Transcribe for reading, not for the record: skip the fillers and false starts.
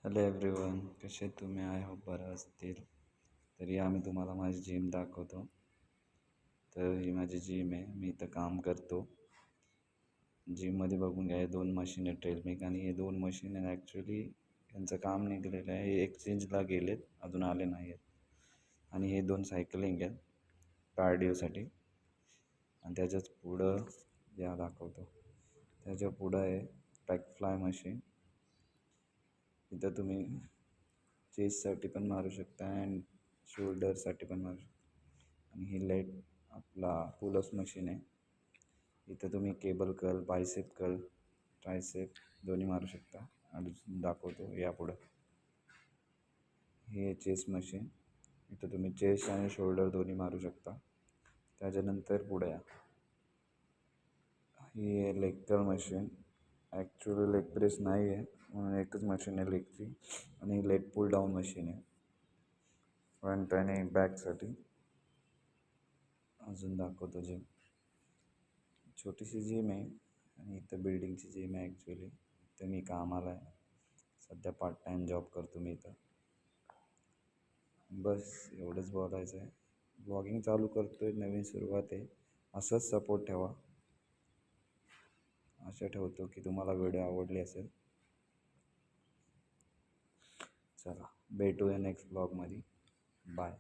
Hello everyone, कसे तुम्ही? I hope बरं असतील. तरी आम्ही तुम्हाला माझी जिम दाखवतो. तर ही माझी जिम आहे, मी इथं काम करतो. जिममध्ये बघून घ्या, हे 2 मशीन आहे ट्रेडमिल, आणि हे 2 मशीन आहे ॲक्च्युली त्यांचं काम निघालेलं आहे. हे एक्सचेंजला गेलेत, अजून आले नाही आहेत. आणि हे 2 सायकलिंग आहेत कार्डिओसाठी. आणि त्याच्याच पुढं या दाखवतो, त्याच्या पुढं आहे बॅकफ्लाय मशीन. इथं तुम्ही चेस्टसाठी पण मारू शकता अँड शोल्डरसाठी पण मारू शकता. आणि ही लेग आपला पुलअप्स मशीन आहे. इथं तुम्ही cable curl, bicep curl, tricep दोन्ही मारू शकता. आणि दाखवतो यापुढं. ही आहे चेस्ट मशीन. इथं तुम्ही चेस्ट आणि शोल्डर दोन्ही मारू शकता. त्याच्यानंतर पुढे या, ही आहे leg curl machine. Actually leg press नाही आहे म्हणून एकच मशीन आहे लेगची. आणि लेग पुल डाऊन मशीन आहे फ्रंट आणि बॅकसाठी. अजून दाखवतो जिम. छोटीशी जिम आहे आणि इथं बिल्डिंगची जिम आहे ॲक्च्युली. इथं मी कामाला आहे सध्या, पार्ट टाईम जॉब करतो मी इथं. बस एवढंच बोलायचं आहे. ब्लॉगिंग चालू करतो आहे, नवीन सुरुवात आहे. असंच सपोर्ट ठेवा. आशा ठेवतो की तुम्हाला व्हिडिओ आवडली असेल. चला भेटूया नेक्स्ट ब्लॉगमध्ये. बाय.